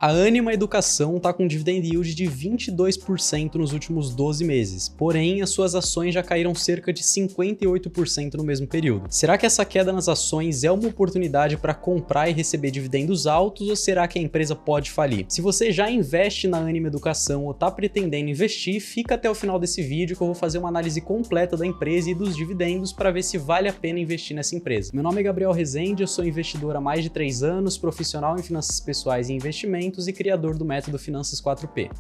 A Ânima Educação está com dividend yield de 22% nos últimos 12 meses, porém as suas ações já caíram cerca de 58% no mesmo período. Será que essa queda nas ações é uma oportunidade para comprar e receber dividendos altos ou será que a empresa pode falir? Se você já investe na Ânima Educação ou está pretendendo investir, fica até o final desse vídeo que eu vou fazer uma análise completa da empresa e dos dividendos para ver se vale a pena investir nessa empresa. Meu nome é Gabriel Rezende, eu sou investidor há mais de 3 anos, profissional em finanças pessoais e investimentos e criador do método Finanças 4P.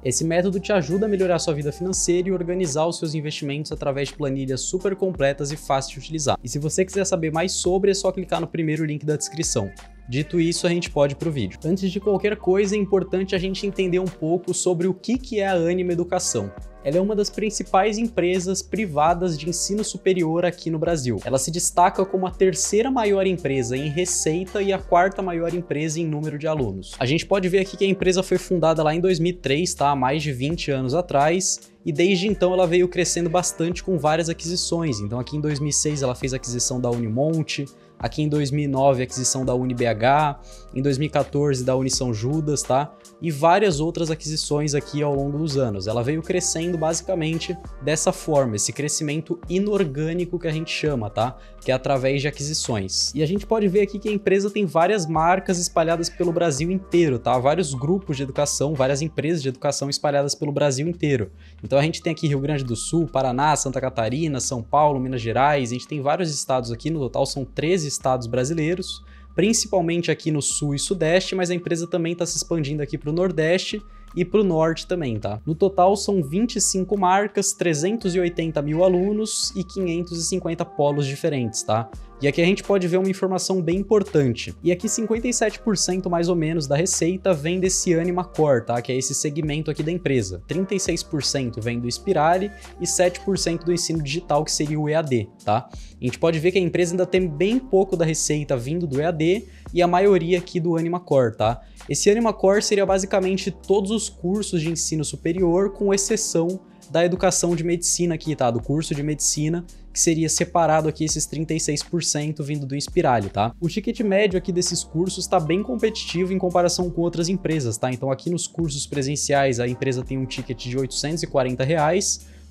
Esse método te ajuda a melhorar sua vida financeira e organizar os seus investimentos através de planilhas super completas e fáceis de utilizar. E se você quiser saber mais sobre, é só clicar no primeiro link da descrição. Dito isso, a gente pode ir pro vídeo. Antes de qualquer coisa, é importante a gente entender um pouco sobre o que é a Ânima Educação. Ela é uma das principais empresas privadas de ensino superior aqui no Brasil. Ela se destaca como a terceira maior empresa em receita e a quarta maior empresa em número de alunos. A gente pode ver aqui que a empresa foi fundada lá em 2003, tá? Há mais de 20 anos atrás, e desde então ela veio crescendo bastante com várias aquisições. Então aqui em 2006 ela fez a aquisição da Unimonte, aqui em 2009 a aquisição da UniBH, em 2014 da Unisão Judas, tá? E várias outras aquisições aqui ao longo dos anos. Ela veio crescendo basicamente dessa forma, esse crescimento inorgânico que a gente chama, tá? Que é através de aquisições. E a gente pode ver aqui que a empresa tem várias marcas espalhadas pelo Brasil inteiro, tá? Vários grupos de educação, várias empresas de educação espalhadas pelo Brasil inteiro. Então a gente tem aqui Rio Grande do Sul, Paraná, Santa Catarina, São Paulo, Minas Gerais, a gente tem vários estados aqui, no total são 13 estados brasileiros, principalmente aqui no Sul e Sudeste, mas a empresa também está se expandindo aqui para o Nordeste e para o Norte também, tá? No total são 25 marcas, 380 mil alunos e 550 polos diferentes, tá? E aqui a gente pode ver uma informação bem importante. E aqui 57% mais ou menos da receita vem desse Ânima Core, tá? Que é esse segmento aqui da empresa. 36% vem do Inspirali e 7% do ensino digital, que seria o EAD, tá? A gente pode ver que a empresa ainda tem bem pouco da receita vindo do EAD e a maioria aqui do Ânima Core, tá? Esse Ânima Core seria basicamente todos os cursos de ensino superior, com exceção da educação de medicina aqui, tá? Do curso de medicina, que seria separado aqui esses 36% vindo do Inspirali, tá? O ticket médio aqui desses cursos está bem competitivo em comparação com outras empresas, tá? Então aqui nos cursos presenciais a empresa tem um ticket de R$ 840,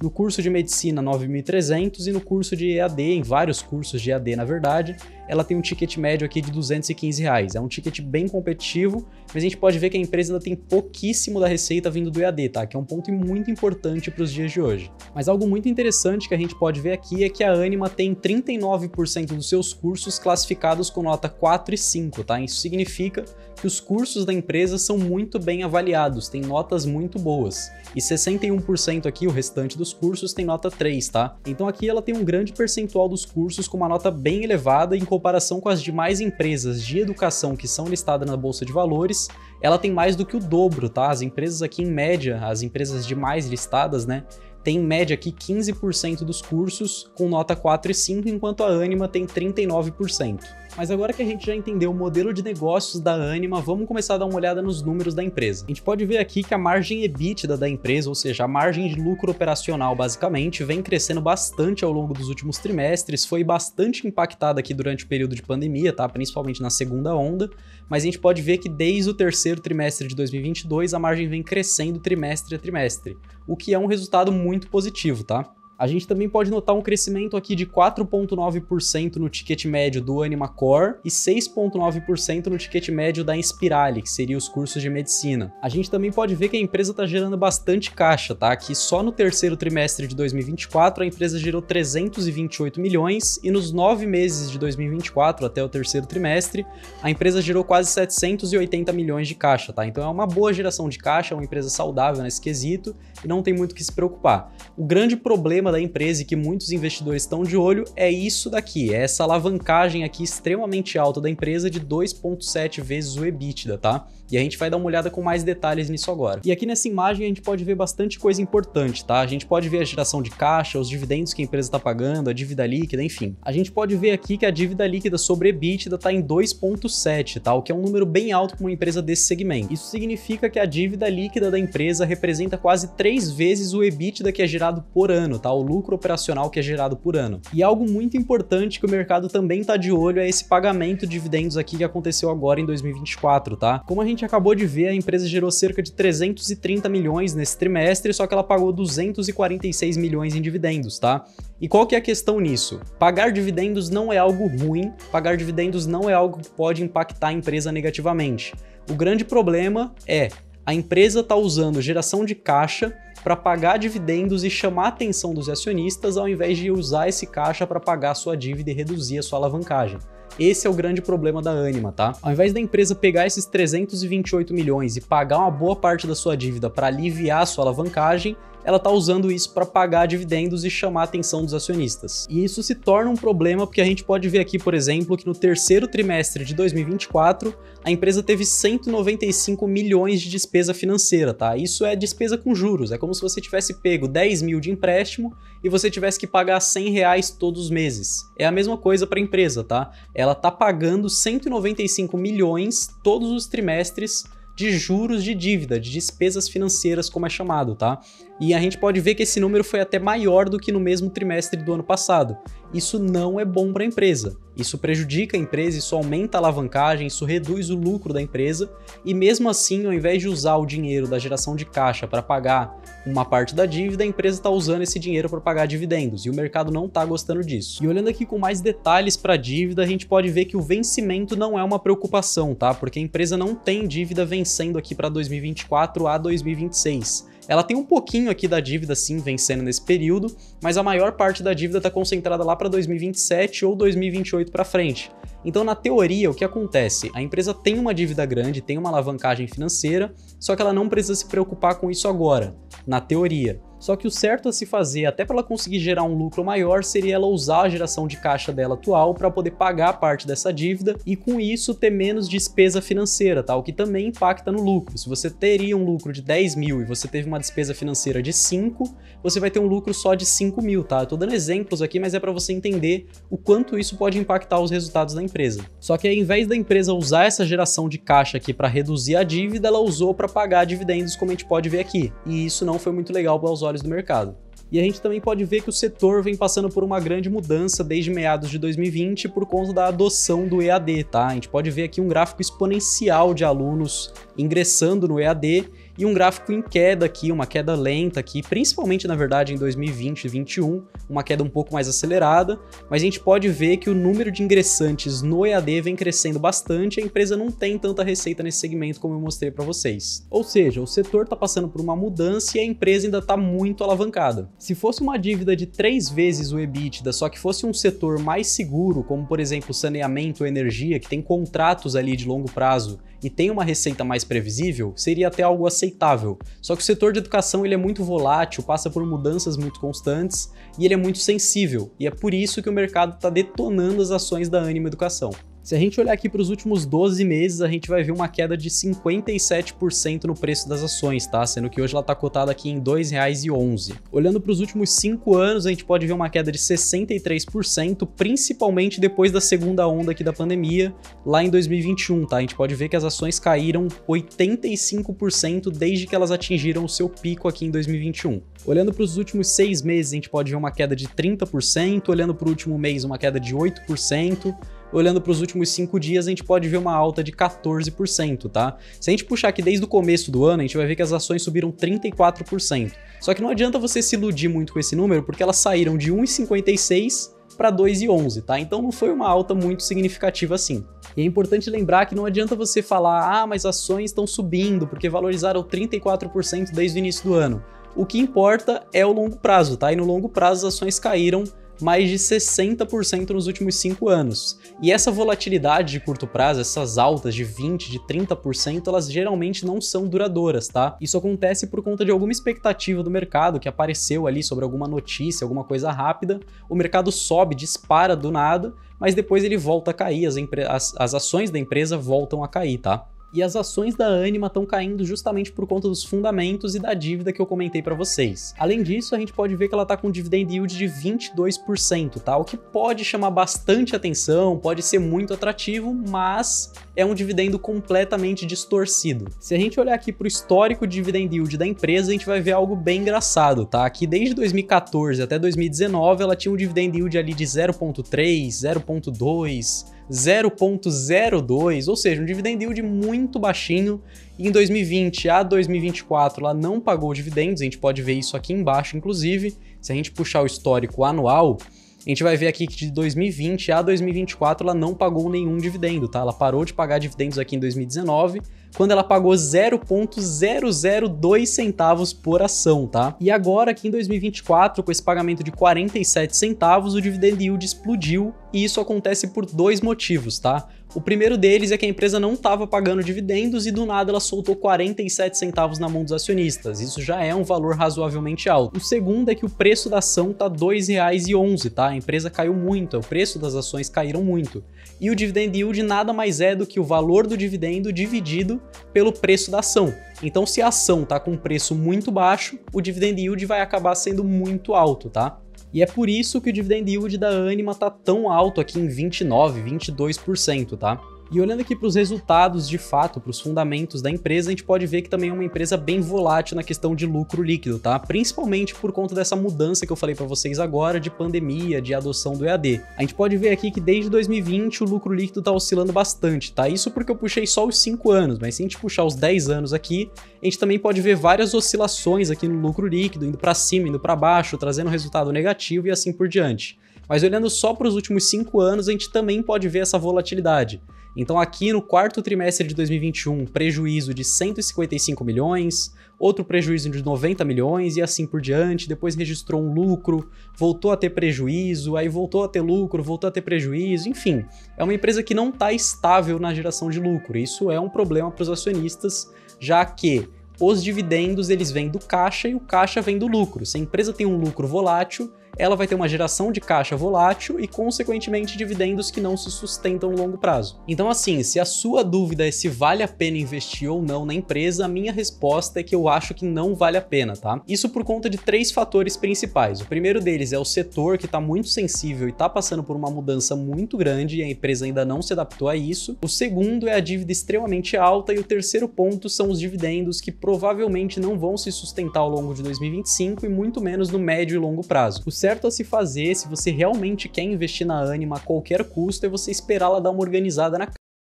no curso de medicina 9.300 e no curso de EAD, em vários cursos de EAD na verdade, ela tem um ticket médio aqui de R$ 215. É um ticket bem competitivo, mas a gente pode ver que a empresa ainda tem pouquíssimo da receita vindo do EAD, tá? Que é um ponto muito importante para os dias de hoje. Mas algo muito interessante que a gente pode ver aqui é que a Ânima tem 39% dos seus cursos classificados com nota 4 e 5, tá? Isso significa que os cursos da empresa são muito bem avaliados, têm notas muito boas. E 61% aqui, o restante dos cursos, tem nota 3, tá? Então aqui ela tem um grande percentual dos cursos com uma nota bem elevada em comparação com as demais empresas de educação que são listadas na Bolsa de Valores, ela tem mais do que o dobro, tá? As empresas aqui em média, as empresas demais listadas, né, tem em média aqui 15% dos cursos com nota 4 e 5, enquanto a Ânima tem 39%. Mas agora que a gente já entendeu o modelo de negócios da Ânima, vamos começar a dar uma olhada nos números da empresa. A gente pode ver aqui que a margem EBITDA da empresa, ou seja, a margem de lucro operacional basicamente, vem crescendo bastante ao longo dos últimos trimestres, foi bastante impactada aqui durante o período de pandemia, tá? Principalmente na segunda onda, mas a gente pode ver que desde o terceiro trimestre de 2022 a margem vem crescendo trimestre a trimestre, o que é um resultado muito positivo, tá? A gente também pode notar um crescimento aqui de 4,9% no ticket médio do Ânima Core e 6,9% no ticket médio da Inspirali, que seria os cursos de medicina. A gente também pode ver que a empresa está gerando bastante caixa, tá? Que só no terceiro trimestre de 2024 a empresa gerou 328 milhões e nos 9 meses de 2024 até o terceiro trimestre a empresa gerou quase 780 milhões de caixa, tá? Então é uma boa geração de caixa, é uma empresa saudável nesse quesito e não tem muito o que se preocupar. O grande problema da empresa e que muitos investidores estão de olho é isso daqui, é essa alavancagem aqui extremamente alta da empresa de 2,7 vezes o EBITDA, tá? E a gente vai dar uma olhada com mais detalhes nisso agora. E aqui nessa imagem a gente pode ver bastante coisa importante, tá? A gente pode ver a geração de caixa, os dividendos que a empresa está pagando, a dívida líquida, enfim. A gente pode ver aqui que a dívida líquida sobre EBITDA está em 2,7, tá? O que é um número bem alto para uma empresa desse segmento. Isso significa que a dívida líquida da empresa representa quase 3 vezes o EBITDA que é gerado por ano, tá? O lucro operacional que é gerado por ano. E algo muito importante que o mercado também está de olho é esse pagamento de dividendos aqui que aconteceu agora em 2024, tá? Como a gente gente acabou de ver, a empresa gerou cerca de 330 milhões nesse trimestre, só que ela pagou 246 milhões em dividendos, tá? E qual que é a questão nisso? Pagar dividendos não é algo ruim, pagar dividendos não é algo que pode impactar a empresa negativamente. O grande problema é a empresa está usando geração de caixa para pagar dividendos e chamar a atenção dos acionistas ao invés de usar esse caixa para pagar a sua dívida e reduzir a sua alavancagem. Esse é o grande problema da Ânima, tá? Ao invés da empresa pegar esses 328 milhões e pagar uma boa parte da sua dívida para aliviar a sua alavancagem, ela está usando isso para pagar dividendos e chamar a atenção dos acionistas. E isso se torna um problema porque a gente pode ver aqui, por exemplo, que no terceiro trimestre de 2024, a empresa teve 195 milhões de despesa financeira, tá? Isso é despesa com juros, é como se você tivesse pego 10 mil de empréstimo e você tivesse que pagar 100 reais todos os meses. É a mesma coisa para a empresa, tá? Ela está pagando 195 milhões todos os trimestres de juros de dívida, de despesas financeiras, como é chamado, tá? E a gente pode ver que esse número foi até maior do que no mesmo trimestre do ano passado. Isso não é bom para a empresa. Isso prejudica a empresa, isso aumenta a alavancagem, isso reduz o lucro da empresa e mesmo assim, ao invés de usar o dinheiro da geração de caixa para pagar uma parte da dívida, a empresa está usando esse dinheiro para pagar dividendos e o mercado não está gostando disso. E olhando aqui com mais detalhes para a dívida, a gente pode ver que o vencimento não é uma preocupação, tá? Porque a empresa não tem dívida vencendo aqui para 2024 a 2026. Ela tem um pouquinho aqui da dívida sim vencendo nesse período, mas a maior parte da dívida está concentrada lá para 2027 ou 2028 para frente. Então, na teoria, o que acontece? A empresa tem uma dívida grande, tem uma alavancagem financeira, só que ela não precisa se preocupar com isso agora, na teoria. Só que o certo a se fazer, até para ela conseguir gerar um lucro maior, seria ela usar a geração de caixa dela atual para poder pagar parte dessa dívida e com isso ter menos despesa financeira, tá? O que também impacta no lucro. Se você teria um lucro de 10 mil e você teve uma despesa financeira de 5, você vai ter um lucro só de 5 mil, tá? Eu tô dando exemplos aqui, mas é para você entender o quanto isso pode impactar os resultados da empresa. Só que ao invés da empresa usar essa geração de caixa aqui para reduzir a dívida, ela usou para pagar dividendos, como a gente pode ver aqui. E isso não foi muito legal aos olhos do mercado. E a gente também pode ver que o setor vem passando por uma grande mudança desde meados de 2020 por conta da adoção do EAD, tá? A gente pode ver aqui um gráfico exponencial de alunos ingressando no EAD e um gráfico em queda aqui, uma queda lenta aqui, principalmente na verdade em 2020 e 2021, uma queda um pouco mais acelerada, mas a gente pode ver que o número de ingressantes no EAD vem crescendo bastante e a empresa não tem tanta receita nesse segmento como eu mostrei para vocês. Ou seja, o setor está passando por uma mudança e a empresa ainda está muito alavancada. Se fosse uma dívida de 3 vezes o EBITDA, só que fosse um setor mais seguro, como por exemplo saneamento ou energia, que tem contratos ali de longo prazo e tem uma receita mais previsível, seria até algo aceitável. Só que o setor de educação ele é muito volátil, passa por mudanças muito constantes e ele é muito sensível. E é por isso que o mercado está detonando as ações da Ânima Educação. Se a gente olhar aqui para os últimos 12 meses, a gente vai ver uma queda de 57% no preço das ações, tá? Sendo que hoje ela está cotada aqui em R$ 2,11. Olhando para os últimos 5 anos, a gente pode ver uma queda de 63%, principalmente depois da segunda onda aqui da pandemia, lá em 2021, tá? A gente pode ver que as ações caíram 85% desde que elas atingiram o seu pico aqui em 2021. Olhando para os últimos 6 meses, a gente pode ver uma queda de 30%, olhando para o último mês, uma queda de 8%, olhando para os últimos 5 dias, a gente pode ver uma alta de 14%, tá? Se a gente puxar aqui desde o começo do ano, a gente vai ver que as ações subiram 34%. Só que não adianta você se iludir muito com esse número, porque elas saíram de 1,56 para 2,11, tá? Então não foi uma alta muito significativa assim. E é importante lembrar que não adianta você falar, ah, mas ações estão subindo, porque valorizaram 34% desde o início do ano. O que importa é o longo prazo, tá? E no longo prazo as ações caíram mais de 60% nos últimos 5 anos. E essa volatilidade de curto prazo, essas altas de 20%, de 30%, elas geralmente não são duradouras, tá? Isso acontece por conta de alguma expectativa do mercado que apareceu ali sobre alguma notícia, alguma coisa rápida, o mercado sobe, dispara do nada, mas depois ele volta a cair, as ações da empresa voltam a cair, tá? E as ações da Ânima estão caindo justamente por conta dos fundamentos e da dívida que eu comentei para vocês. Além disso, a gente pode ver que ela está com um dividend yield de 22%, tá? O que pode chamar bastante atenção, pode ser muito atrativo, mas é um dividendo completamente distorcido. Se a gente olhar aqui para o histórico de dividend yield da empresa, a gente vai ver algo bem engraçado, tá? Aqui desde 2014 até 2019, ela tinha um dividend yield ali de 0,3, 0,2, 0,02, ou seja, um dividend yield muito baixinho. E em 2020 a 2024 ela não pagou dividendos, a gente pode ver isso aqui embaixo, inclusive, se a gente puxar o histórico anual, a gente vai ver aqui que de 2020 a 2024 ela não pagou nenhum dividendo, tá? Ela parou de pagar dividendos aqui em 2019, quando ela pagou 0,002 centavos por ação, tá? E agora aqui em 2024, com esse pagamento de 47 centavos, o dividend yield explodiu, e isso acontece por dois motivos, tá? O primeiro deles é que a empresa não estava pagando dividendos e do nada ela soltou 47 centavos na mão dos acionistas. Isso já é um valor razoavelmente alto. O segundo é que o preço da ação tá R$ 2,11, tá? A empresa caiu muito, o preço das ações caíram muito. E o dividend yield nada mais é do que o valor do dividendo dividido pelo preço da ação. Então, se a ação tá com um preço muito baixo, o dividend yield vai acabar sendo muito alto, tá? E é por isso que o dividend yield da Ânima tá tão alto aqui em 29%, 22%, tá? E olhando aqui para os resultados de fato, para os fundamentos da empresa, a gente pode ver que também é uma empresa bem volátil na questão de lucro líquido, tá? Principalmente por conta dessa mudança que eu falei para vocês agora de pandemia, de adoção do EAD. A gente pode ver aqui que desde 2020 o lucro líquido tá oscilando bastante, tá? Isso porque eu puxei só os 5 anos, mas se a gente puxar os 10 anos aqui, a gente também pode ver várias oscilações aqui no lucro líquido, indo para cima, indo para baixo, trazendo resultado negativo e assim por diante. Mas olhando só para os últimos 5 anos, a gente também pode ver essa volatilidade. Então aqui no quarto trimestre de 2021, prejuízo de 155 milhões, outro prejuízo de 90 milhões e assim por diante, depois registrou um lucro, voltou a ter prejuízo, aí voltou a ter lucro, voltou a ter prejuízo, enfim. É uma empresa que não está estável na geração de lucro, isso é um problema para os acionistas, já que os dividendos eles vêm do caixa e o caixa vem do lucro. Se a empresa tem um lucro volátil, ela vai ter uma geração de caixa volátil e, consequentemente, dividendos que não se sustentam no longo prazo. Então, assim, se a sua dúvida é se vale a pena investir ou não na empresa, a minha resposta é que eu acho que não vale a pena, tá? Isso por conta de 3 fatores principais. O primeiro deles é o setor, que está muito sensível e está passando por uma mudança muito grande e a empresa ainda não se adaptou a isso. O segundo é a dívida extremamente alta e o terceiro ponto são os dividendos que provavelmente não vão se sustentar ao longo de 2025 e muito menos no médio e longo prazo. O certo a se fazer, se você realmente quer investir na Ânima a qualquer custo, é você esperar ela dar uma organizada na